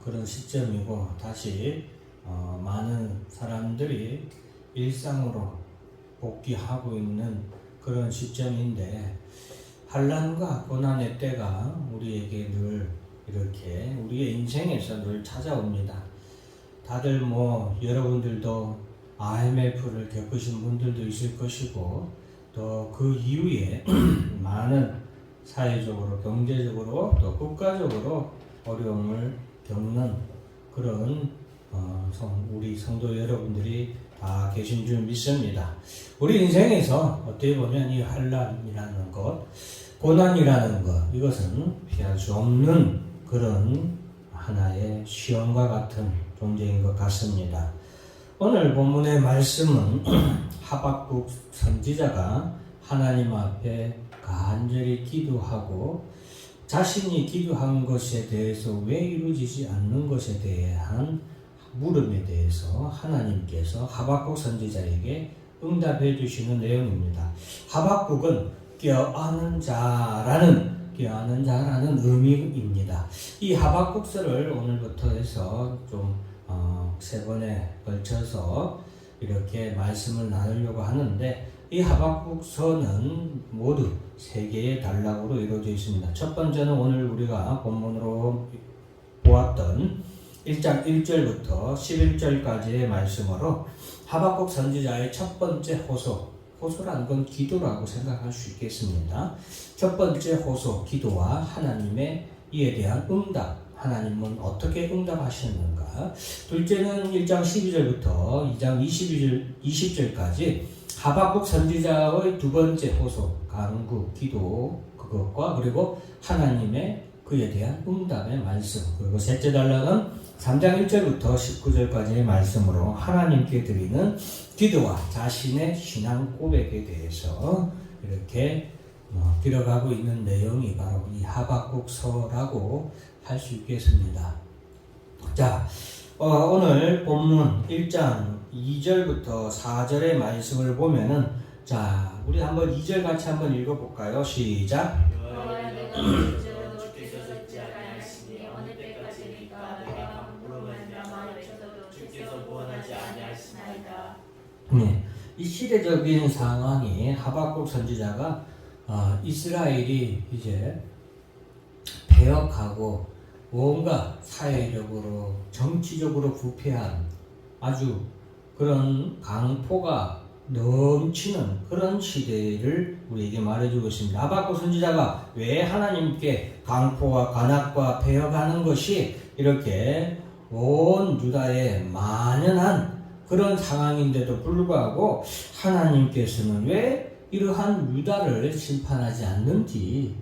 그런 시점이고 다시 많은 사람들이 일상으로 복귀하고 있는 그런 시점인데 환난과 고난의 때가 우리에게 늘 이렇게 우리의 인생에서 늘 찾아옵니다. 다들 여러분들도 IMF를 겪으신 분들도 있을 것이고 또 그 이후에 많은 사회적으로 경제적으로 또 국가적으로 어려움을 겪는 그런 우리 성도 여러분들이 다 계신 줄 믿습니다. 우리 인생에서 어떻게 보면 이 환난이라는 것, 고난이라는 것, 이것은 피할 수 없는 그런 하나의 시험과 같은 존재인 것 같습니다. 오늘 본문의 말씀은 하박국 선지자가 하나님 앞에 간절히 기도하고 자신이 기도한 것에 대해서 왜 이루어지지 않는 것에 대한 물음에 대해서 하나님께서 하박국 선지자에게 응답해 주시는 내용입니다. 하박국은 껴안은 자라는 의미입니다. 이 하박국서를 오늘부터 해서 좀 세 번에 걸쳐서 이렇게 말씀을 나누려고 하는데 이 하박국서는 모두 세 개의 단락으로 이루어져 있습니다. 첫 번째는 오늘 우리가 본문으로 보았던 1장 1절부터 11절까지의 말씀으로 하박국 선지자의 첫 번째 호소라는 건 기도라고 생각할 수 있겠습니다. 첫 번째 호소, 기도와 하나님의 이에 대한 응답, 하나님은 어떻게 응답하셨는가. 둘째는 1장 12절부터 2장 20절까지 하박국 선지자의 두 번째 호소, 간구, 기도, 그것과 그리고 하나님의 그에 대한 응답의 말씀. 그리고 셋째 단락은 3장 1절부터 19절까지의 말씀으로 하나님께 드리는 기도와 자신의 신앙 고백에 대해서 이렇게 들어가고 있는 내용이 바로 이 하박국서라고 할 수 있겠습니다. 자, 오늘 본문 1장 2절부터 4절의 말씀을 보면은 자, 우리 한번 2절 같이 한번 읽어볼까요? 시작. 네, 이 시대적인 상황이 하박국 선지자가 이스라엘이 이제 패역하고 뭔가 사회적으로 정치적으로 부패한 아주 그런 강포가 넘치는 그런 시대를 우리에게 말해주고 있습니다. 하박국 선지자가 왜 하나님께 강포와 간악과 패역하는 것이 이렇게 온 유다에 만연한 그런 상황인데도 불구하고 하나님께서는 왜 이러한 유다를 심판하지 않는지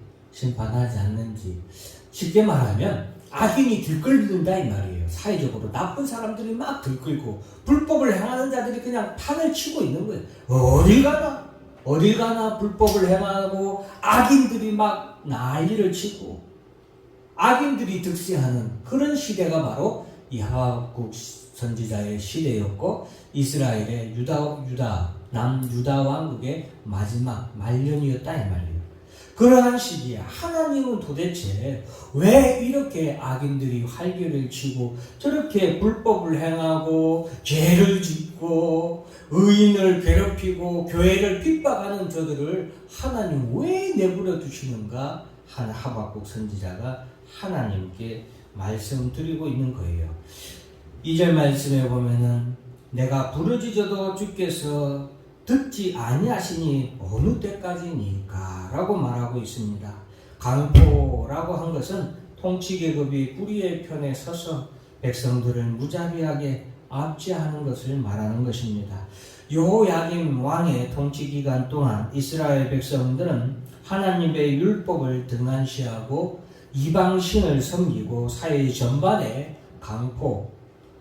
쉽게 말하면 악인이 들끓는다 이 말이에요. 사회적으로 나쁜 사람들이 막 들끓고 불법을 행하는 자들이 그냥 판을 치고 있는 거예요. 어딜 가나 불법을 행하고 악인들이 막 난리를 치고 악인들이 득세하는 그런 시대가 바로 이 하박국 선지자의 시대였고 이스라엘의 남유다 왕국의 마지막 말년이었다 이 말이에요. 그러한 시기에 하나님은 도대체 왜 이렇게 악인들이 활개를 치고 저렇게 불법을 행하고 죄를 짓고 의인을 괴롭히고 교회를 핍박하는 저들을 하나님 왜 내버려 두시는가 하는 하박국 선지자가 하나님께 말씀드리고 있는 거예요. 2절 말씀에 보면은 내가 부르짖어도 주께서 듣지 아니하시니 어느 때까지니까 라고 말하고 있습니다. 강포라고 한 것은 통치계급이 뿌리의 편에 서서 백성들을 무자비하게 압제하는 것을 말하는 것입니다. 여호야김 왕의 통치기간 동안 이스라엘 백성들은 하나님의 율법을 등한시하고 이방신을 섬기고 사회 전반에 강포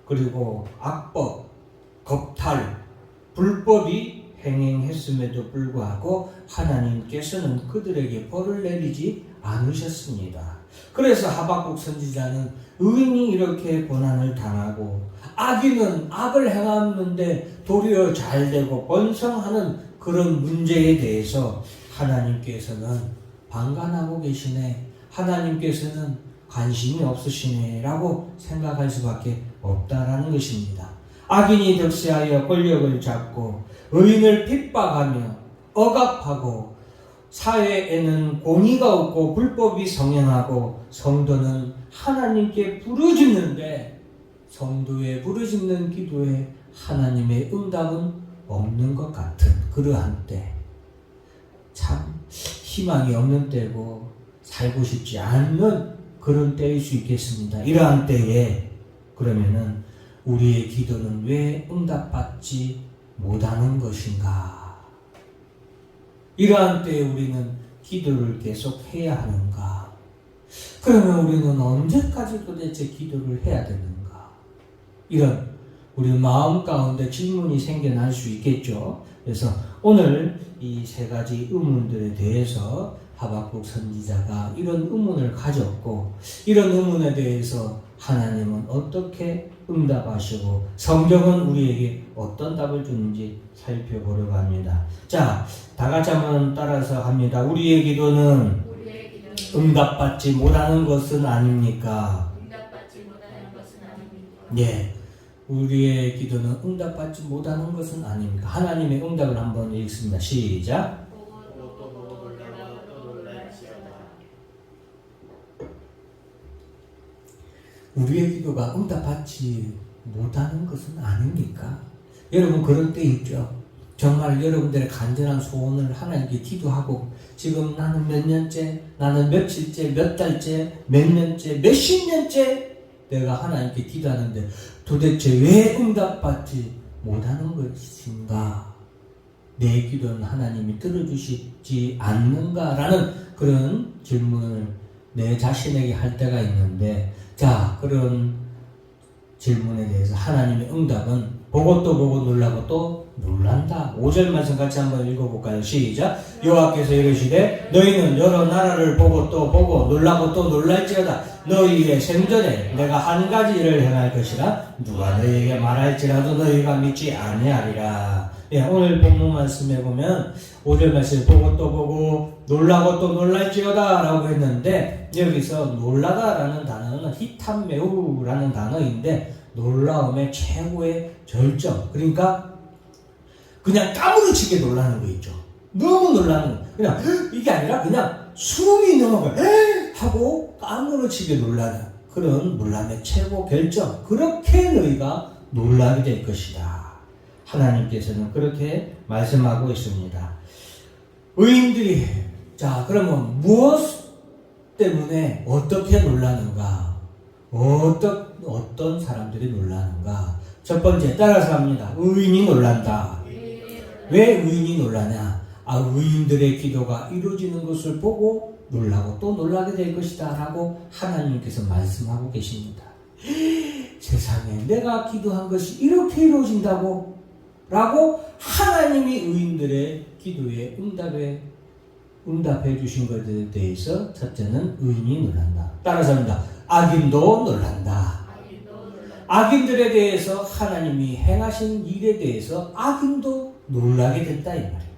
그리고 악법, 겁탈, 불법이 행행했음에도 불구하고 하나님께서는 그들에게 벌을 내리지 않으셨습니다. 그래서 하박국 선지자는 의인이 이렇게 고난을 당하고 악인은 악을 행하는데 도리어 잘되고 번성하는 그런 문제에 대해서 하나님께서는 방관하고 계시네. 하나님께서는 관심이 없으시네 라고 생각할 수밖에 없다라는 것입니다. 악인이 득세하여 권력을 잡고 의인을 핍박하며 억압하고 사회에는 공의가 없고 불법이 성행하고 성도는 하나님께 부르짖는데 성도의 부르짖는 기도에 하나님의 응답은 없는 것 같은 그러한 때, 참 희망이 없는 때고 살고 싶지 않는 그런 때일 수 있겠습니다. 이러한 때에 그러면은 우리의 기도는 왜 응답받지 못하는 것인가? 이러한 때에 우리는 기도를 계속 해야 하는가? 그러면 우리는 언제까지 도대체 기도를 해야 되는가? 이런 우리 마음 가운데 질문이 생겨날 수 있겠죠. 그래서 오늘 이 세 가지 의문들에 대해서 하박국 선지자가 이런 의문을 가졌고, 이런 의문에 대해서 하나님은 어떻게 응답하시고 성경은 우리에게 어떤 답을 주는지 살펴보려고 합니다. 자, 다 같이 한번 따라서 합니다. 우리의 기도는 응답받지 못하는 것은 아닙니까? 예, 우리의 기도는 응답받지 못하는 것은 아닙니까? 하나님의 응답을 한번 읽습니다. 시작. 우리의 기도가 응답받지 못하는 것은 아닙니까? 여러분 그럴 때 있죠. 정말 여러분들의 간절한 소원을 하나님께 기도하고 지금 나는 몇 년째, 나는 며칠째, 몇 달째, 몇 년째, 몇십 년째 내가 하나님께 기도하는데 도대체 왜 응답받지 못하는 것인가? 내 기도는 하나님이 들어주시지 않는가라는 그런 질문을 내 자신에게 할 때가 있는데, 자, 그런 질문에 대해서 하나님의 응답은 보고 또 보고 놀라고 또 놀란다. 5절 말씀 같이 한번 읽어볼까요? 시작. 여호와께서 이르시되 너희는 여러 나라를 보고 또 보고 놀라고 또 놀랄지어다. 너희의 생전에 내가 한 가지 일을 행할 것이라 누가 너희에게 말할지라도 너희가 믿지 아니하리라. 예, 오늘 본문 말씀에 보면 5절 말씀 보고 또 보고 놀라고 또 놀랄지어다 라고 했는데, 여기서 놀라다라는 단어는 히탐메우라는 단어인데 놀라움의 최고의 절정, 그러니까 그냥 까무러치게 놀라는 거 있죠. 너무 놀라는 거. 그냥 이게 아니라 그냥 숨이 넘어가 하고 까무러치게 놀라는 그런 놀람의 최고 결정. 그렇게 너희가 놀라게 될 것이다. 하나님께서는 그렇게 말씀하고 있습니다. 의인들이, 자, 그러면 무엇 때문에 어떻게 놀라는가? 어떤 사람들이 놀라는가? 첫 번째, 따라서 합니다. 의인이 놀란다. 왜 의인이 놀라냐? 의인들의 기도가 이루어지는 것을 보고 놀라고 또 놀라게 될 것이다 라고 하나님께서 말씀하고 계십니다. 세상에 내가 기도한 것이 이렇게 이루어진다고? 라고 하나님이 의인들의 기도에 응답해 주신 것에 대해서 첫째는 의인이 놀란다. 따라서 합니다. 악인도 놀란다. 악인들에 대해서 하나님이 행하신 일에 대해서 악인도 놀라게 된다 이 말이에요.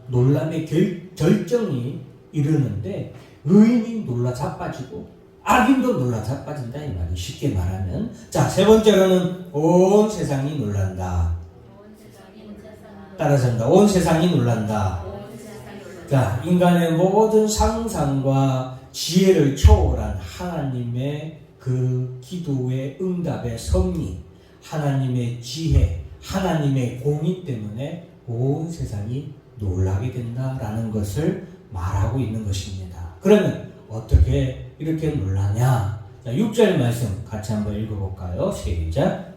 놀람의 결정이 이르는데 의인이 놀라 자빠지고 악인도 놀라 자빠진다 이 말이에요. 쉽게 말하면. 자, 세 번째로는 온 세상이 놀란다. 따라서 합니다. 온 세상이 놀란다. 자, 인간의 모든 상상과 지혜를 초월한 하나님의 그 기도의 응답의 섭리, 하나님의 지혜, 하나님의 공의 때문에 온 세상이 놀라게 된다라는 것을 말하고 있는 것입니다. 그러면 어떻게 이렇게 놀라냐? 자, 6절 말씀 같이 한번 읽어볼까요? 시작.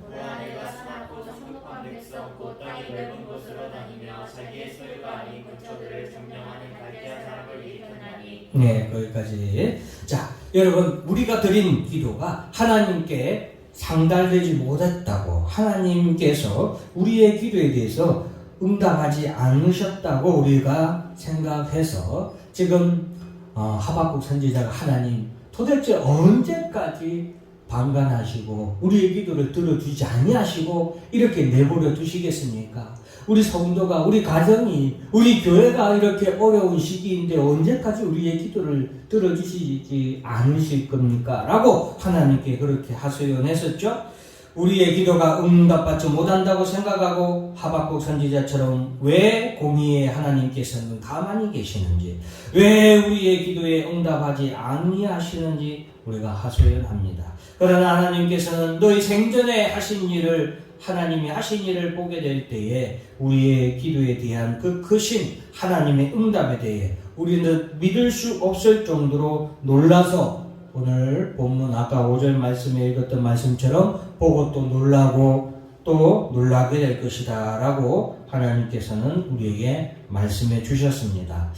네, 거기까지. 자, 여러분, 우리가 드린 기도가 하나님께 상달되지 못했다고, 하나님께서 우리의 기도에 대해서 응답하지 않으셨다고 우리가 생각해서 지금 하박국 선지자가 하나님 도대체 언제까지 방관하시고 우리의 기도를 들어주지 아니하시고 이렇게 내버려 두시겠습니까? 우리 성도가, 우리 가정이, 우리 교회가 이렇게 어려운 시기인데 언제까지 우리의 기도를 들어주시지 않으실 겁니까? 라고 하나님께 그렇게 하소연했었죠. 우리의 기도가 응답받지 못한다고 생각하고 하박국 선지자처럼 왜 공의의 하나님께서는 가만히 계시는지, 왜 우리의 기도에 응답하지 아니하시는지 우리가 하소연합니다. 그러나 하나님께서는 너희 생전에 하신 일을, 하나님이 하신 일을 보게 될 때에 우리의 기도에 대한 그 크신 하나님의 응답에 대해 우리는 믿을 수 없을 정도로 놀라서 오늘 본문 아까 5절 말씀에 읽었던 말씀처럼 보고 또 놀라고 또 놀라게 될 것이다 라고 하나님께서는 우리에게 말씀해 주셨습니다.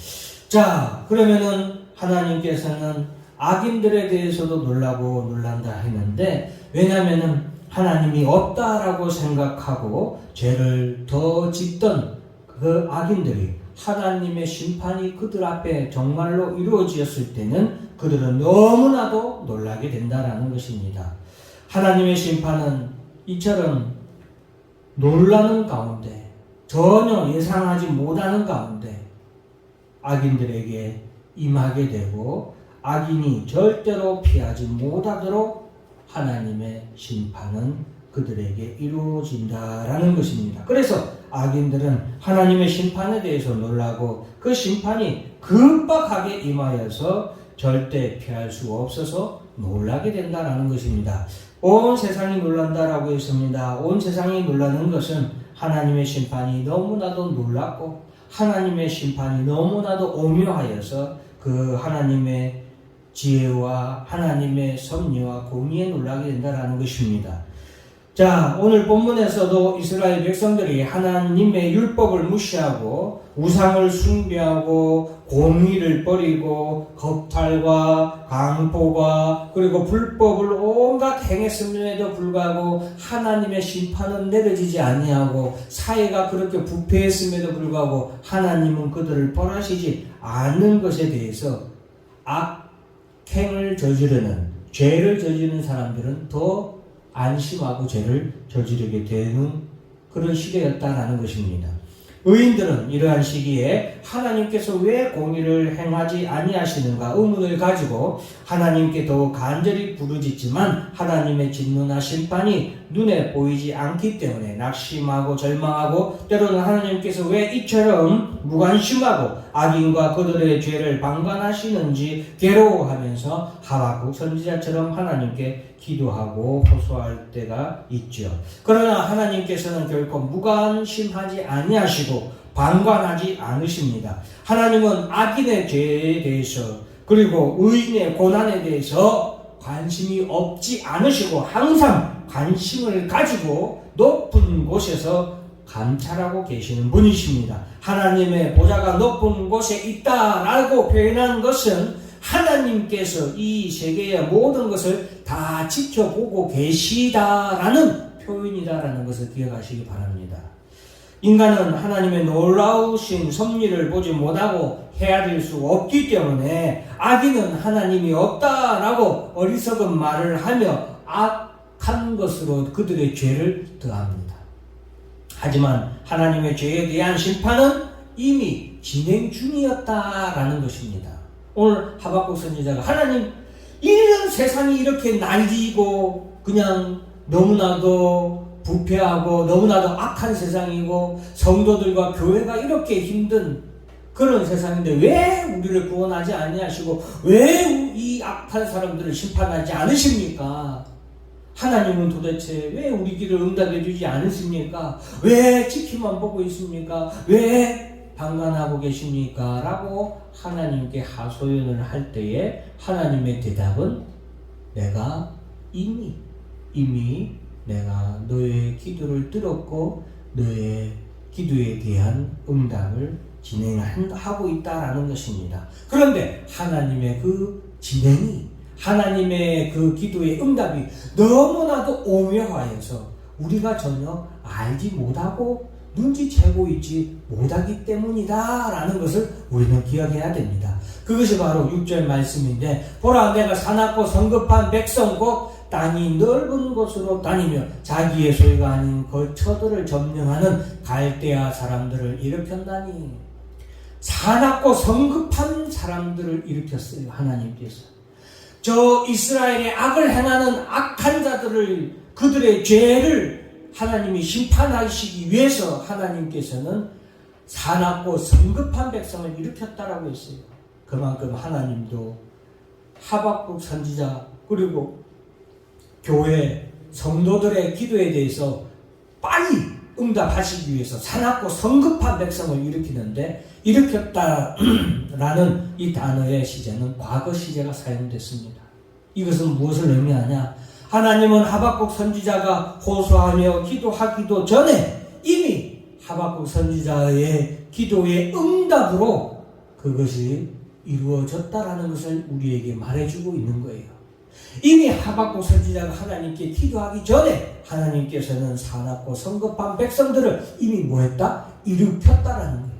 자, 그러면은 하나님께서는 악인들에 대해서도 놀라고 놀란다 했는데, 왜냐하면은 하나님이 없다라고 생각하고 죄를 더 짓던 그 악인들이 하나님의 심판이 그들 앞에 정말로 이루어지었을 때는 그들은 너무나도 놀라게 된다라는 것입니다. 하나님의 심판은 이처럼 놀라는 가운데, 전혀 예상하지 못하는 가운데 악인들에게 임하게 되고 악인이 절대로 피하지 못하도록 하나님의 심판은 그들에게 이루어진다라는 것입니다. 그래서 악인들은 하나님의 심판에 대해서 놀라고 그 심판이 급박하게 임하여서 절대 피할 수 없어서 놀라게 된다라는 것입니다. 온 세상이 놀란다라고 했습니다. 온 세상이 놀라는 것은 하나님의 심판이 너무나도 놀랍고 하나님의 심판이 너무나도 오묘하여서 그 하나님의 지혜와 하나님의 섭리와 공의에 놀라게 된다라는 것입니다. 자, 오늘 본문에서도 이스라엘 백성들이 하나님의 율법을 무시하고 우상을 숭배하고 공의를 버리고 겁탈과 강포가 그리고 불법을 온갖 행했음에도 불구하고 하나님의 심판은 내려지지 아니하고 사회가 그렇게 부패했음에도 불구하고 하나님은 그들을 벌하시지 않는 것에 대해서 악행을 저지르는, 죄를 저지르는 사람들은 더 안심하고 죄를 저지르게 되는 그런 시대였다라는 것입니다. 의인들은 이러한 시기에 하나님께서 왜 공의를 행하지 아니하시는가 의문을 가지고 하나님께 더 간절히 부르짖지만 하나님의 진노나 심판이 눈에 보이지 않기 때문에 낙심하고 절망하고 때로는 하나님께서 왜 이처럼 무관심하고 악인과 그들의 죄를 방관하시는지 괴로워하면서 하박국 선지자처럼 하나님께 기도하고 호소할 때가 있죠. 그러나 하나님께서는 결코 무관심하지 아니하시고 방관하지 않으십니다. 하나님은 악인의 죄에 대해서 그리고 의인의 고난에 대해서 관심이 없지 않으시고 항상 관심을 가지고 높은 곳에서 감찰하고 계시는 분이십니다. 하나님의 보좌가 높은 곳에 있다라고 표현한 것은 하나님께서 이 세계의 모든 것을 다 지켜보고 계시다라는 표현이다라는 것을 기억하시기 바랍니다. 인간은 하나님의 놀라우신 섭리를 보지 못하고 헤아릴 수 없기 때문에 악인은 하나님이 없다라고 어리석은 말을 하며 악한 것으로 그들의 죄를 더합니다. 하지만 하나님의 죄에 대한 심판은 이미 진행 중이었다라는 것입니다. 오늘 하박국 선지자가 하나님, 이런 세상이 이렇게 날리고 그냥 너무나도 부패하고 너무나도 악한 세상이고 성도들과 교회가 이렇게 힘든 그런 세상인데 왜 우리를 구원하지 아니하시고 왜 이 악한 사람들을 심판하지 않으십니까? 하나님은 도대체 왜 우리 길을 응답해 주지 않으십니까? 왜 지키만 보고 있습니까? 왜 방관하고 계십니까? 라고 하나님께 하소연을 할 때에 하나님의 대답은 내가 이미 내가 너의 기도를 들었고 너의 기도에 대한 응답을 진행하고 있다라는 것입니다. 그런데 하나님의 그 진행이, 하나님의 그 기도의 응답이 너무나도 오묘하여서 우리가 전혀 알지 못하고 눈치채고 있지 못하기 때문이다 라는 것을 우리는 기억해야 됩니다. 그것이 바로 6절 말씀인데, 보라 내가 사납고 성급한 백성 곧 땅이 넓은 곳으로 다니며 자기의 소유가 아닌 거처들을 점령하는 갈대아 사람들을 일으켰나니. 사납고 성급한 사람들을 일으켰어요, 하나님께서. 저 이스라엘의 악을 행하는 악한 자들을, 그들의 죄를 하나님이 심판하시기 위해서 하나님께서는 사납고 성급한 백성을 일으켰다라고 했어요. 그만큼 하나님도 하박국 선지자 그리고 교회 성도들의 기도에 대해서 빨리 응답하시기 위해서 사납고 성급한 백성을 일으키는데, 일으켰다라는 이 단어의 시제는 과거 시제가 사용됐습니다. 이것은 무엇을 의미하냐? 하나님은 하박국 선지자가 호소하며 기도하기도 전에 이미 하박국 선지자의 기도의 응답으로 그것이 이루어졌다라는 것을 우리에게 말해주고 있는 거예요. 이미 하박국 선지자가 하나님께 기도하기 전에 하나님께서는 사납고 성급한 백성들을 이미 뭐했다? 일으켰다라는 거예요.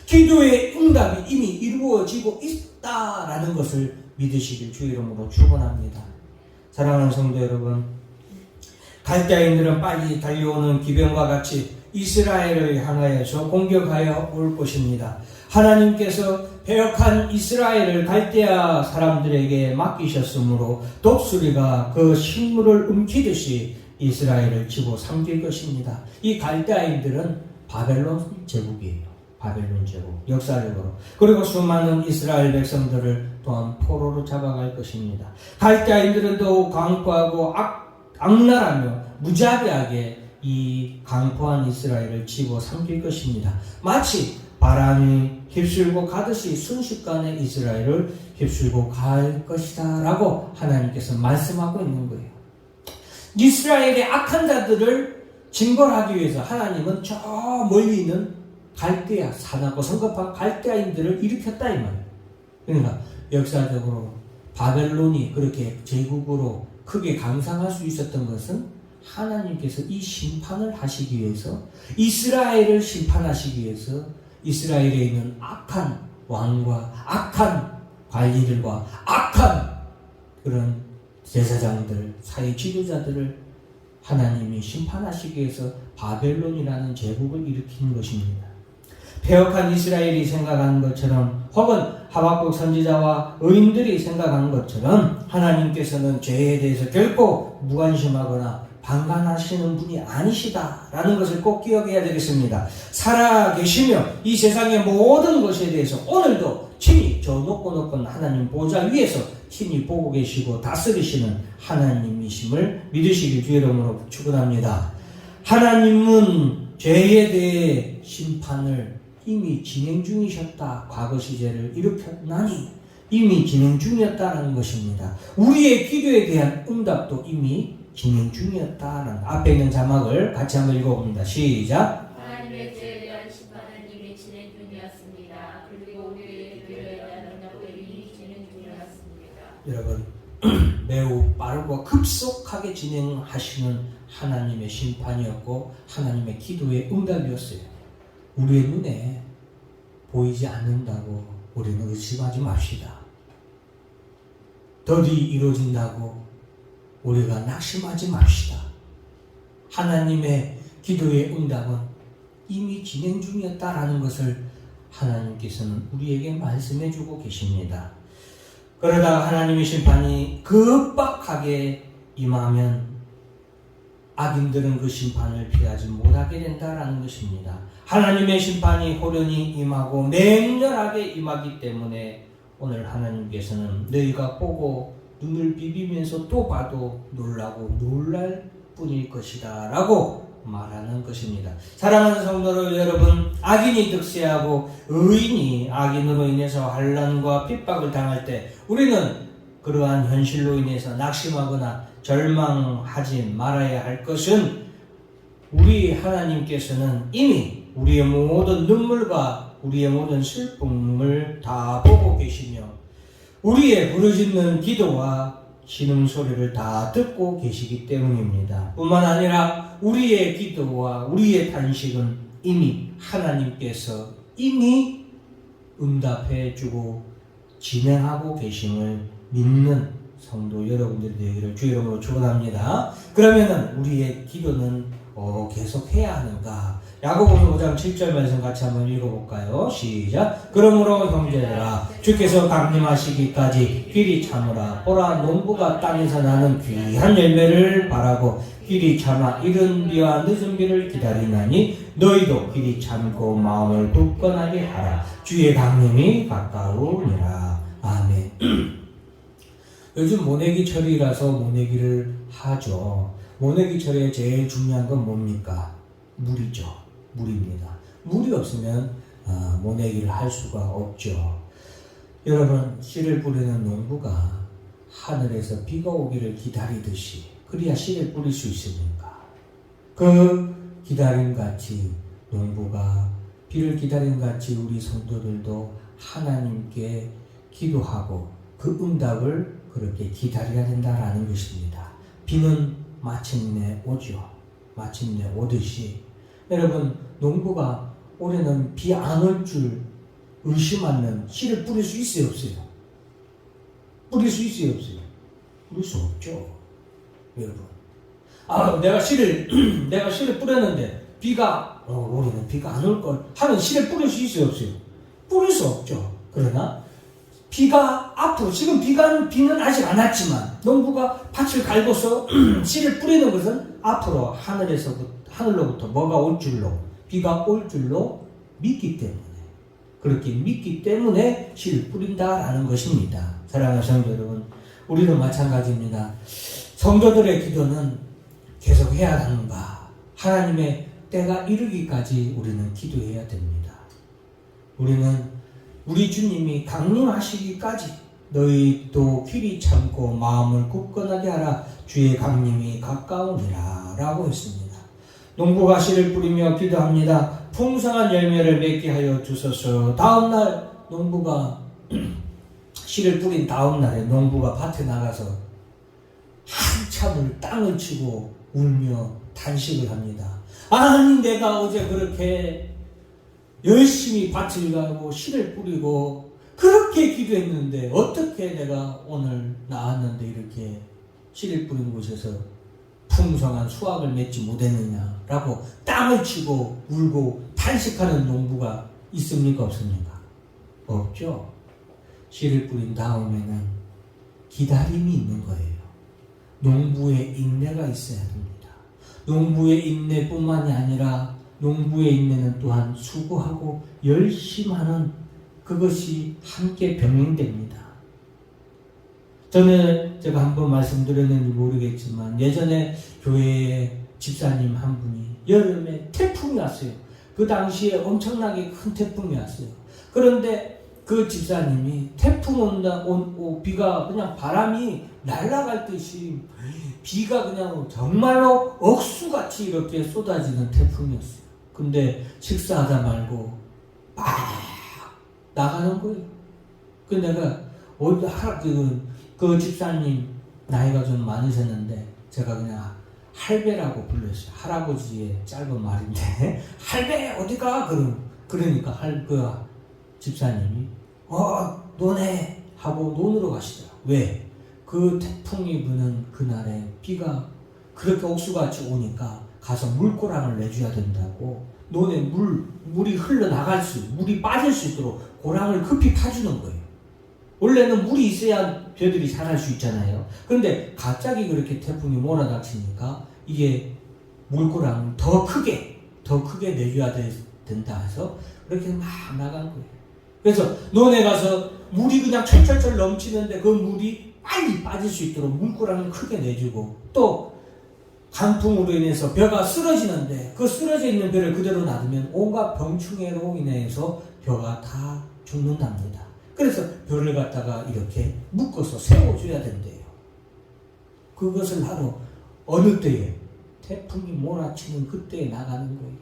기도의 응답이 이미 이루어지고 있다라는 것을 믿으시길 주의 이름으로 축원합니다. 사랑하는 성도 여러분, 갈대아인들은 빨리 달려오는 기병과 같이 이스라엘을 향하여서 공격하여 올 것입니다. 하나님께서 배역한 이스라엘을 갈대아 사람들에게 맡기셨으므로 독수리가 그 식물을 움키듯이 이스라엘을 집어삼킬 것입니다. 이 갈대아인들은 바벨론 제국이에요. 바벨론 제국, 역사적으로. 그리고 수많은 이스라엘 백성들을 또한 포로로 잡아갈 것입니다. 갈대아인들은 더욱 강포하고 악랄하며 무자비하게 이 강포한 이스라엘을 집어삼킬 것입니다. 마치 바람이 휩쓸고 가듯이 순식간에 이스라엘을 휩쓸고 갈 것이다 라고 하나님께서 말씀하고 있는 거예요. 이스라엘의 악한 자들을 징벌하기 위해서 하나님은 저 멀리 있는 갈대아, 사납고 성급한 갈대아인들을 일으켰다 이 말이에요. 그러니까 역사적으로 바벨론이 그렇게 제국으로 크게 강상할 수 있었던 것은 하나님께서 이 심판을 하시기 위해서, 이스라엘을 심판하시기 위해서 이스라엘에 있는 악한 왕과 악한 관리들과 악한 그런 제사장들, 사회 지도자들을 하나님이 심판하시기 위해서 바벨론이라는 제국을 일으킨 것입니다. 폐역한 이스라엘이 생각한 것처럼, 혹은 하박국 선지자와 의인들이 생각한 것처럼 하나님께서는 죄에 대해서 결코 무관심하거나 방관하시는 분이 아니시다라는 것을 꼭 기억해야 되겠습니다. 살아계시며 이 세상의 모든 것에 대해서 오늘도 친히 저 높고 높은 하나님 보좌 위에서 친히 보고 계시고 다스리시는 하나님이심을 믿으시길 주의 이름으로 축원합니다. 하나님은 죄에 대해 심판을 이미 진행 중이셨다. 과거 시제를 일으켰나니 이미 진행 중이었다는 것입니다. 우리의 기도에 대한 응답도 이미 진행 중이었다는, 앞에 있는 자막을 같이 한번 읽어봅니다. 시작. 하나님의 죄에 대한 심판은 이미 진행 중이었습니다. 그리고 우리의 죄에 대한 응답도 이미 진행 중이었습니다. 여러분, 매우 빠르고 급속하게 진행하시는 하나님의 심판이었고 하나님의 기도의 응답이었어요. 우리의 눈에 보이지 않는다고 우리는 의심하지 맙시다. 더디 이루어진다고 우리가 낙심하지 맙시다. 하나님의 기도의 응답은 이미 진행 중이었다라는 것을 하나님께서는 우리에게 말씀해 주고 계십니다. 그러다가 하나님의 심판이 급박하게 임하면 악인들은 그 심판을 피하지 못하게 된다라는 것입니다. 하나님의 심판이 호련히 임하고 맹렬하게 임하기 때문에 오늘 하나님께서는 너희가 보고 눈을 비비면서 또 봐도 놀라고 놀랄 뿐일 것이다 라고 말하는 것입니다. 사랑하는 성도 여러분, 악인이 득세하고 의인이 악인으로 인해서 환난과 핍박을 당할 때 우리는 그러한 현실로 인해서 낙심하거나 절망하지 말아야 할 것은, 우리 하나님께서는 이미 우리의 모든 눈물과 우리의 모든 슬픔을 다 보고 계시며 우리의 부르짖는 기도와 신음소리를 다 듣고 계시기 때문입니다. 뿐만 아니라 우리의 기도와 우리의 탄식은 이미 하나님께서 이미 응답해주고 진행하고 계심을 믿는 성도 여러분들이 되기를 주 이름으로 축원합니다. 그러면은 우리의 기도는 계속 해야 하는가? 야고보서 5장 7절 말씀 같이 한번 읽어볼까요? 시작. 그러므로 형제들아 주께서 강림하시기까지 길이 참으라. 보라 농부가 땅에서 나는 귀한 열매를 바라고 길이 참아 이른 비와 늦은 비를 기다리나니 너희도 길이 참고 마음을 굳건하게 하라. 주의 강림이 가까우니라. 아멘. 요즘 모내기철이라서 모내기를 하죠. 모내기철에 제일 중요한 건 뭡니까? 물이죠. 물입니다. 물이 없으면 모내기를 할 수가 없죠. 여러분, 씨를 뿌리는 농부가 하늘에서 비가 오기를 기다리듯이 그래야 씨를 뿌릴 수 있습니까? 그 기다림같이 농부가 비를 기다림같이 우리 성도들도 하나님께 기도하고 그 응답을 그렇게 기다려야 된다라는 것입니다. 비는 마침내 오죠. 마침내 오듯이 여러분, 농부가 올해는 비 안 올 줄 의심하면 씨를 뿌릴 수 있어요, 없어요? 뿌릴 수 있어요, 없어요? 뿌릴 수 없죠, 여러분. 내가 씨를 뿌렸는데 올해는 비가 안 올 걸 하면 씨를 뿌릴 수 있어요, 없어요? 뿌릴 수 없죠. 그러나 비가 앞으로 지금 비는 아직 안 왔지만 농부가 밭을 갈고서 씨를 뿌리는 것은 앞으로 하늘로부터 뭐가 올 줄로 비가 올 줄로 믿기 때문에 그렇게 믿기 때문에 씨를 뿌린다라는 것입니다. 사랑하는 성도 여러분, 우리도 마찬가지입니다. 성도들의 기도는 계속 해야 하는가? 하나님의 때가 이르기까지 우리는 기도해야 됩니다. 우리 주님이 강림하시기까지 너희도 귀리 참고 마음을 굳건하게 하라. 주의 강림이 가까우니라 라고 했습니다. 농부가 씨를 뿌리며 기도합니다. 풍성한 열매를 맺게 하여 주소서. 다음날 농부가 씨를 뿌린 다음날에 농부가 밭에 나가서 한참을 땅을 치고 울며 단식을 합니다. 아니, 내가 어제 그렇게 열심히 밭을 가고 씨를 뿌리고 그렇게 기도했는데 어떻게 내가 오늘 나왔는데 이렇게 씨를 뿌린 곳에서 풍성한 수확을 맺지 못했느냐라고 땅을 치고 울고 탄식하는 농부가 있습니까, 없습니까? 없죠. 씨를 뿌린 다음에는 기다림이 있는 거예요. 농부의 인내가 있어야 됩니다. 농부의 인내뿐만이 아니라 농부의 인내는 또한 수고하고 열심하는 그것이 함께 병행됩니다. 저는 제가 한번 말씀드렸는지 모르겠지만 예전에 교회에 집사님 한 분이 여름에 태풍이 왔어요. 그 당시에 엄청나게 큰 태풍이 왔어요. 그런데 그 집사님이 태풍 비가 그냥 바람이 날아갈 듯이 비가 그냥 정말로 억수같이 이렇게 쏟아지는 태풍이었어요. 근데 식사하다 말고 막 나가는 거예요. 그 내가 그 집사님 나이가 좀 많으셨는데 제가 그냥 할배라고 불렀어요. 할아버지의 짧은 말인데 할배 어디가? 그러니까 그 집사님이 논에 하고 논으로 가시더라고요. 왜? 그 태풍이 부는 그날에 비가 그렇게 옥수같이 오니까 가서 물고랑을 내줘야 된다고 논에 물이 흘러나갈 물이 빠질 수 있도록 고랑을 급히 파주는 거예요. 원래는 물이 있어야 벼들이 자랄 수 있잖아요. 그런데 갑자기 그렇게 태풍이 몰아닥치니까 이게 물고랑을 더 크게 내줘야 된다 해서 그렇게 막 나간 거예요. 그래서 논에 가서 물이 그냥 철철철 넘치는데 그 물이 빨리 빠질 수 있도록 물고랑을 크게 내주고 또 강풍으로 인해서 벼가 쓰러지는데 그 쓰러져 있는 벼를 그대로 놔두면 온갖 병충해로 인해서 벼가 다 죽는답니다. 그래서 벼를 갖다가 이렇게 묶어서 세워줘야 된대요. 그것을 하러 어느 때에 태풍이 몰아치는 그때에 나가는 거예요.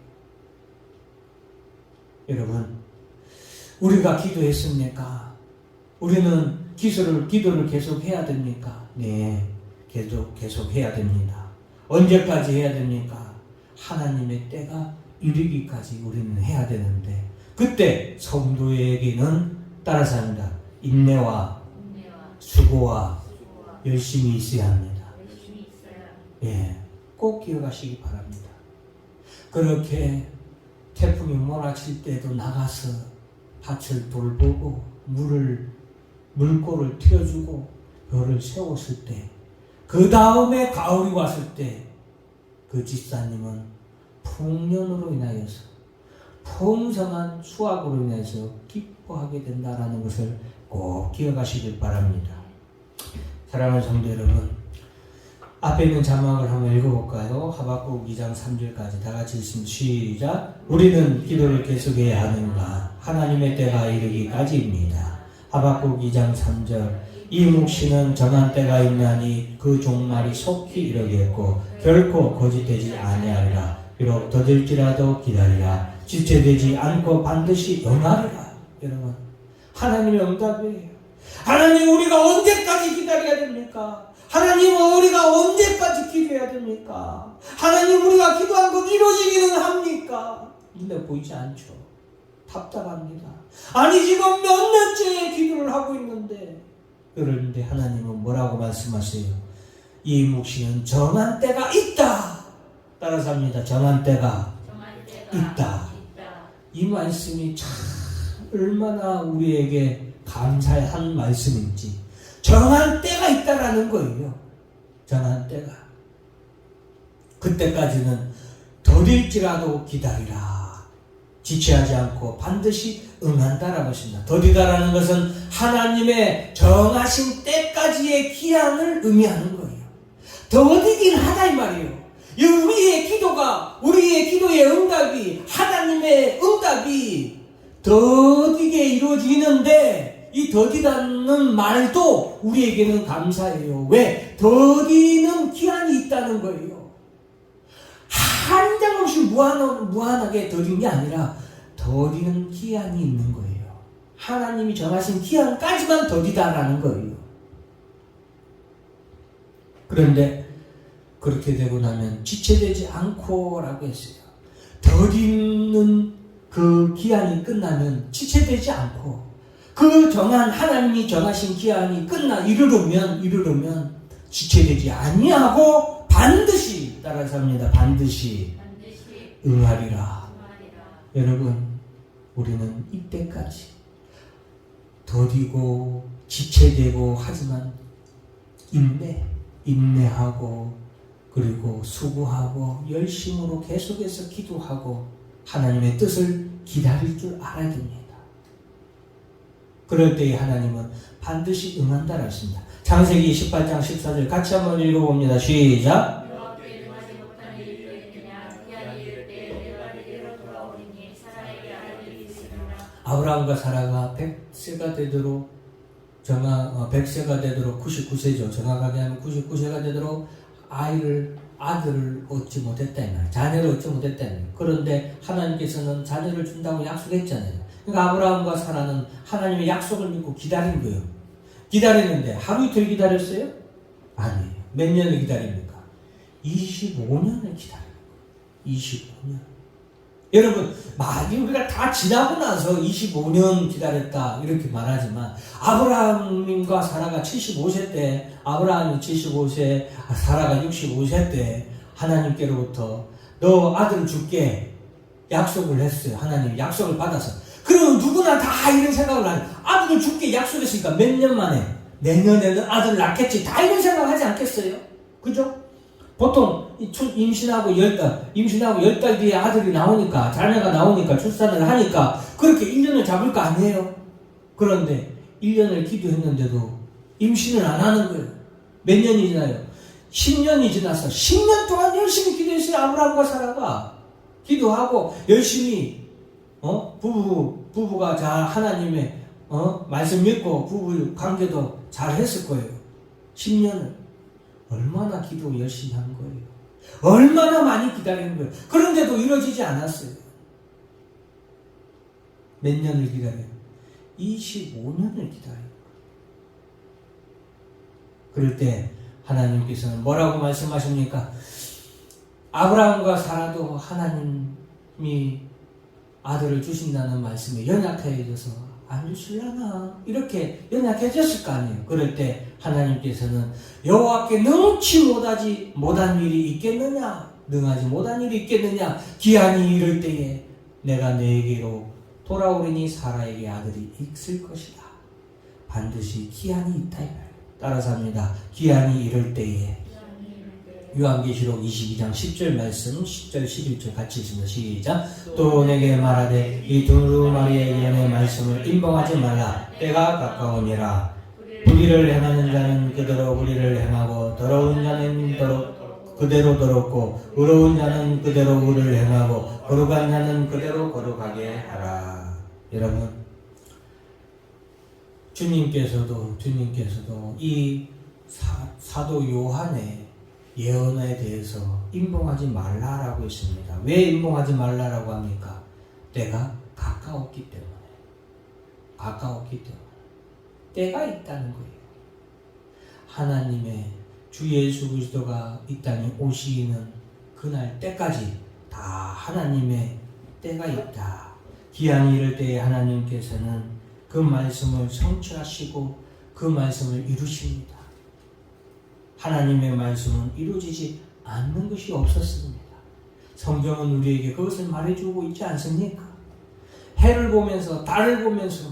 여러분, 우리가 기도했습니까? 우리는 기도를 계속 해야 됩니까? 네, 계속 해야 됩니다. 언제까지 해야 됩니까? 하나님의 때가 이르기까지 우리는 해야 되는데 그때 성도에게는 따라서 합니다. 인내와 수고와 열심히 있어야 합니다. 예, 꼭 기억하시기 바랍니다. 그렇게 태풍이 몰아칠 때도 나가서 밭을 돌보고 물꼬를 튀어주고 벼를 세웠을 때, 그 다음에 가을이 왔을 때 그 집사님은 풍년으로 인하여서 풍성한 수확으로 인해서 기뻐하게 된다라는 것을 꼭 기억하시길 바랍니다. 사랑하는 성도 여러분, 앞에 있는 자막을 한번 읽어볼까요? 하박국 2장 3절까지 다 같이 읽습니다. 시작. 우리는 기도를 계속해야 하는가? 하나님의 때가 이르기까지입니다. 하박국 2장 3절. 이 묵시는 정한 때가 있나니 그 종말이 속히 이르겠고 결코 거짓되지 아니하리라. 비록 더딜지라도 기다리라. 지체되지 않고 반드시 응하리라. 여러분, 하나님의 응답이에요. 하나님, 우리가 언제까지 기다려야 됩니까? 하나님, 우리가 언제까지 기도해야 됩니까? 하나님, 우리가 기도한 것 이루어지기는 합니까? 눈에 보이지 않죠. 답답합니다. 아니, 지금 몇 년째 기도를 하고 있는데, 그런데 하나님은 뭐라고 말씀하세요? 이 묵시는 정한 때가 있다. 따라서 합니다. 정한 때가 있다. 이 말씀이 참 얼마나 우리에게 감사한 말씀인지. 정한 때가 있다라는 거예요. 정한 때가. 그때까지는 더딜지라도 기다리라. 지체하지 않고 반드시 응한다라고 했습니다. 더디다라는 것은 하나님의 정하신 때까지의 기한을 의미하는 거예요. 더디긴 하다 이 말이에요. 우리의 기도의 응답이, 하나님의 응답이 더디게 이루어지는데, 이 더디다는 말도 우리에게는 감사해요. 왜? 더디는 기한이 있다는 거예요. 한장없이 무한하게 더딘 게 아니라 더디는 기한이 있는 거예요. 하나님이 정하신 기한까지만 더디다라는 거예요. 그런데 그렇게 되고 나면 지체되지 않고라고 했어요. 더디는 그 기한이 끝나면 지체되지 않고, 그 하나님이 정하신 기한이 이르르면 지체되지 아니하고 반드시, 따라서 합니다. 반드시 응하리라. 여러분, 우리는 이때까지 더디고 지체되고 하지만 인내하고 그리고 수고하고 열심으로 계속해서 기도하고 하나님의 뜻을 기다릴 줄 알아야 됩니다. 그럴 때에 하나님은 반드시 응한다라고 했습니다. 창세기 18장 14절 같이 한번 읽어봅니다. 시작. 아브라함과 사라가 100세가 되도록 99세죠. 정확하게 하면 99세가 되도록 아들을 얻지 못했다. 자녀를 얻지 못했다. 그런데 하나님께서는 자녀를 준다고 약속했잖아요. 그러니까 아브라함과 사라는 하나님의 약속을 믿고 기다린 거예요. 기다리는데 하루 이틀 기다렸어요? 아니에요. 몇 년을 기다립니까? 25년을 기다려요. 25년. 여러분, 많이 우리가 다 지나고 나서 25년 기다렸다 이렇게 말하지만, 아브라함과 사라가 75세 때, 아브라함이 75세, 사라가 65세 때 하나님께로부터 너 아들을 줄게 약속을 했어요. 하나님이 약속을 받아서. 그러면 누구나 다 이런 생각을 하죠. 아들을 줄게 약속했으니까 몇 년 만에 내년에는 아들을 낳겠지. 다 이런 생각하지 않겠어요? 그죠? 보통 임신하고 10달 뒤에 아들이 나오니까, 자녀가 나오니까, 출산을 하니까 그렇게 1년을 잡을 거 아니에요. 그런데 1년을 기도했는데도 임신을 안 하는 거예요. 몇 년이 지나요? 10년이 지나서 10년 동안 열심히 기도했어요. 아브라함과 사라가 기도하고 열심히 부부가 잘 하나님의 말씀 믿고 부부 관계도 잘 했을 거예요. 10년을 얼마나 기도 열심히 한 거예요. 얼마나 많이 기다리는 거예요. 그런데도 이루어지지 않았어요. 몇 년을 기다려요? 25년을 기다려요. 그럴 때 하나님께서는 뭐라고 말씀하십니까? 아브라함과 사라도 하나님이 아들을 주신다는 말씀에 연약해져서 안 주실라나 이렇게 연약해졌을 거 아니에요. 그럴 때 하나님께서는 여호와께 능치 못한 일이 있겠느냐, 능하지 못한 일이 있겠느냐, 기한이 이를 때에 내가 너에게로 돌아오리니 사라에게 아들이 있을 것이다. 반드시 기한이 있다. 따라서 합니다. 기한이 이를 때에. 요한계시록 22장 10절 말씀 10절 11절 같이 있습니다. 시작. 또 내게 말하되 이 두루마리의 예언의 말씀을 임봉하지 말라. 때가 가까우니라. 불의를 행하는 자는 그대로 불의를 행하고 더러운 자는 그대로 더럽고 의로운 자는 그대로 의를 행하고 거룩한 자는 그대로 거룩하게 하라. 여러분, 주님께서도 이 사도 요한의 예언에 대해서 임봉하지 말라라고 했습니다. 왜 임봉하지 말라라고 합니까? 때가 가까웠기 때문에. 때가 있다는 거예요. 하나님의 주 예수 그리스도가 이 땅에 오시는 그날 때까지 다 하나님의 때가 있다. 기한이 이를 때에 하나님께서는 그 말씀을 성취하시고 그 말씀을 이루십니다. 하나님의 말씀은 이루어지지 않는 것이 없었습니다. 성경은 우리에게 그것을 말해주고 있지 않습니까? 해를 보면서 달을 보면서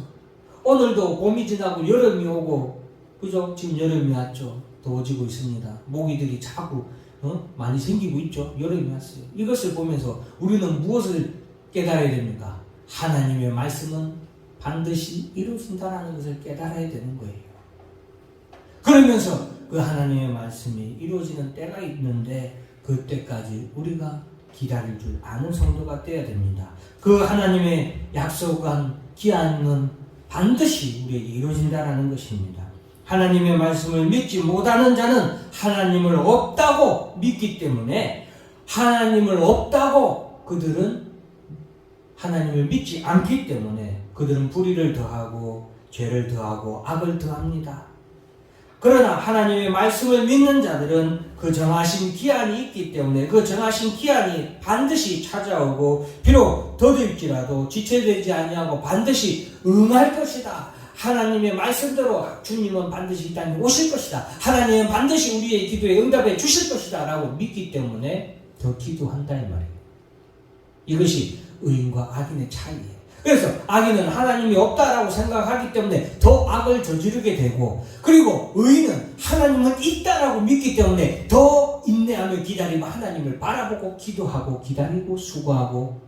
오늘도 봄이 지나고 여름이 오고, 그죠? 지금 여름이 왔죠. 더워지고 있습니다. 모기들이 자꾸 많이 생기고 있죠. 여름이 왔어요. 이것을 보면서 우리는 무엇을 깨달아야 됩니까? 하나님의 말씀은 반드시 이루어진다는 것을 깨달아야 되는 거예요. 그러면서 그 하나님의 말씀이 이루어지는 때가 있는데 그 때까지 우리가 기다릴 줄 아는 성도가 되어야 됩니다. 그 하나님의 약속한 기한은 반드시 우리에게 이루어진다는 것입니다. 하나님의 말씀을 믿지 못하는 자는 하나님을 없다고 믿기 때문에, 하나님을 없다고 그들은 하나님을 믿지 않기 때문에 그들은 불의를 더하고 죄를 더하고 악을 더합니다. 그러나 하나님의 말씀을 믿는 자들은 그 정하신 기한이 있기 때문에 그 정하신 기한이 반드시 찾아오고, 비록 더딜지라도 지체되지 아니하고 반드시 응할 것이다. 하나님의 말씀대로 주님은 반드시 이 땅에 오실 것이다. 하나님은 반드시 우리의 기도에 응답해 주실 것이다 라고 믿기 때문에 더 기도한다 이 말이에요. 이것이 의인과 악인의 차이예요. 그래서 악인은 하나님이 없다라고 생각하기 때문에 더 악을 저지르게 되고, 그리고 의인은 하나님은 있다라고 믿기 때문에 더 인내하며 기다리고 하나님을 바라보고 기도하고 기다리고 수고하고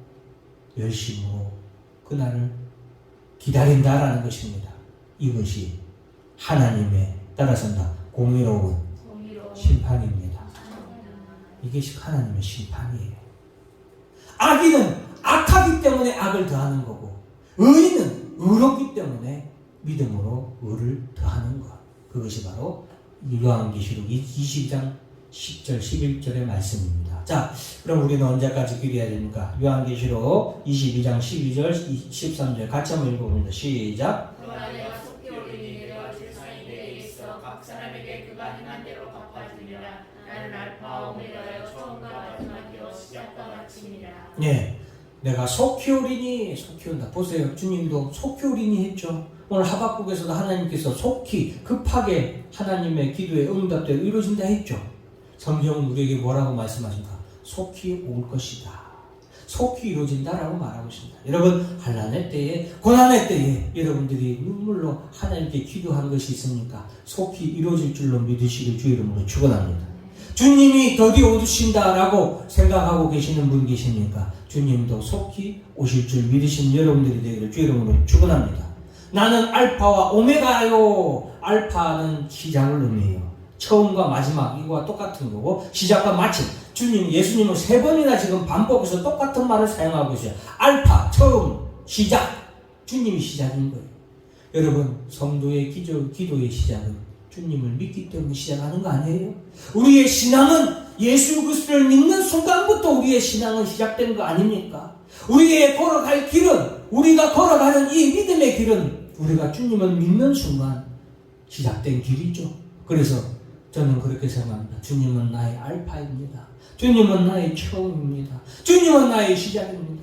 열심으로 그날을 기다린다라는 것입니다. 이것이 하나님의 따라서는 공의로운 심판입니다. 이것이 하나님의 심판이에요. 악인은 악하기 때문에 악을 더하는 거고, 의인은 의롭기 때문에 믿음으로 의를 더하는 것. 그것이 바로 요한계시록 22장 10절 11절의 말씀입니다. 자, 그럼 우리는 언제까지 기도해야 됩니까? 요한계시록 22장 12절 13절 같이 한번 읽어봅니다. 시작. 그러나 내가 속히 오리니 내가 세상에 대해 있어 각 사람에게 그가 행한 대로 갚아주리라. 나는 알파와 오메가여 처음과 마지막이요 시작과 마침이라. 예, 내가 속히 오리니, 속히 온다. 보세요, 주님도 속히 오리니 했죠. 오늘 하박국에서도 하나님께서 속히 급하게 하나님의 기도에 응답되어 이루어진다 했죠. 성경은 우리에게 뭐라고 말씀하십니까? 속히 올 것이다. 속히 이루어진다라고 말하고 있습니다. 여러분, 환난의 때에, 고난의 때에 여러분들이 눈물로 하나님께 기도한 것이 있습니까? 속히 이루어질 줄로 믿으시길 주 이름으로 축원합니다. 주님이 더디 오신다라고 생각하고 계시는 분 계십니까? 주님도 속히 오실 줄 믿으신 여러분들이 되기를 주 이름으로 축원합니다. 나는 알파와 오메가요. 알파는 시작을 의미해요. 처음과 마지막, 이거와 똑같은 거고, 시작과 마침. 예수님은 3번이나 지금 반복해서 똑같은 말을 사용하고 있어요. 알파, 처음, 시작. 주님이 시작인 거예요. 여러분, 성도의 기도의 시작은 주님을 믿기 때문에 시작하는 거 아니에요? 우리의 신앙은 예수 그리스도를 믿는 순간부터 우리의 신앙은 시작된 거 아닙니까? 우리의 걸어갈 길은, 우리가 걸어가는 이 믿음의 길은 우리가 주님을 믿는 순간 시작된 길이죠. 그래서 저는 그렇게 생각합니다. 주님은 나의 알파입니다. 주님은 나의 처음입니다. 주님은 나의 시작입니다.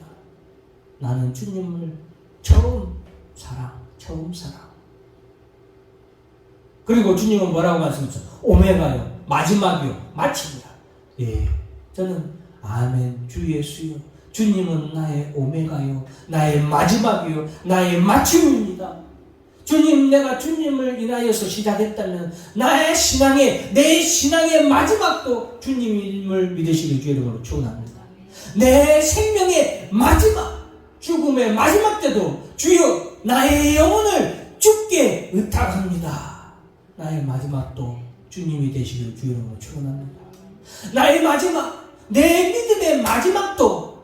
나는 주님을 처음 사랑. 그리고 주님은 뭐라고 말씀하셨죠? 오메가요, 마지막이요, 마침이라. 예, 저는 아멘 주 예수요, 주님은 나의 오메가요, 나의 마지막이요, 나의 마침입니다. 주님, 내가 주님을 인하여서 시작했다면 내 신앙의 마지막도 주님을 믿으시길 주의 이름으로 축원합니다. 내 생명의 마지막, 죽음의 마지막 때도 주여 나의 영혼을 주께 의탁합니다. 나의 마지막도 주님이 되시길 주의 이름으로 축원합니다. 나의 마지막, 내 믿음의 마지막도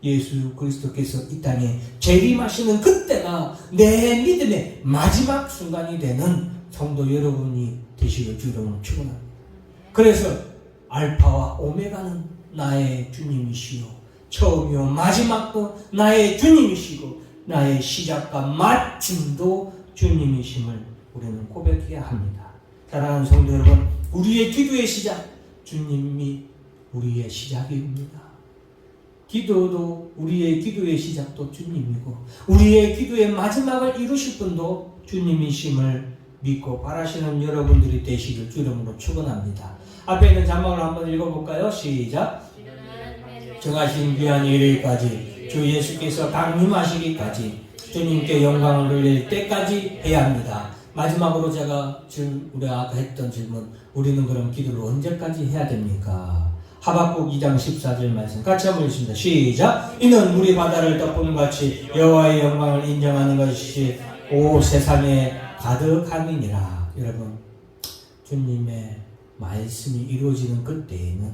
예수 그리스도께서 이 땅에 재림하시는 그때가 내 믿음의 마지막 순간이 되는 성도 여러분이 되시길 주의 이름으로 축원합니다. 그래서 알파와 오메가는 나의 주님이시요, 처음이요 마지막도 나의 주님이시고 나의 시작과 마침도 주님이심을 우리는 고백해야 합니다. 사랑하는 성도 여러분, 우리의 기도의 시작, 주님이 우리의 시작입니다. 기도도 우리의 기도의 시작도 주님이고 우리의 기도의 마지막을 이루실 분도 주님이심을 믿고 바라시는 여러분들이 되시길 주 이름으로 축원합니다. 앞에 있는 자막을 한번 읽어볼까요? 시작. 정하신 귀한 일일까지 주 예수께서 강림하시기까지 주님께 영광을 돌릴 때까지 해야 합니다. 마지막으로 제가 지금 우리가 아까 했던 질문, 우리는 그럼 기도를 언제까지 해야 됩니까? 하박국 2장 14절 말씀 같이 한번 읽습니다. 시작. 이는 물이 바다를 덮은 같이 여호와의 영광을 인정하는 것이 오 세상에 가득함이니라. 여러분, 주님의 말씀이 이루어지는 그때에는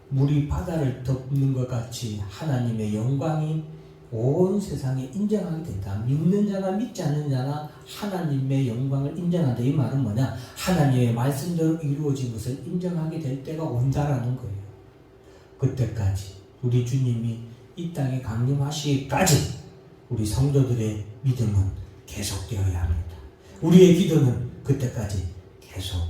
물이 바다를 덮는 것 같이 하나님의 영광이 온 세상에 인정하게 된다. 믿는 자나 믿지 않는 자나 하나님의 영광을 인정한다. 이 말은 뭐냐? 하나님의 말씀대로 이루어진 것을 인정하게 될 때가 온다라는 거예요. 그때까지 우리 주님이 이 땅에 강림하시기까지 우리 성도들의 믿음은 계속되어야 합니다. 우리의 기도는 그때까지 계속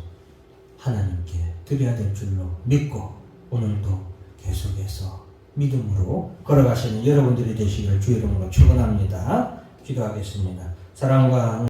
하나님께 드려야 될 줄로 믿고 오늘도 계속해서 믿음으로 걸어가시는 여러분들이 되시기를 주의 이름으로 축원합니다. 기도하겠습니다. 사랑과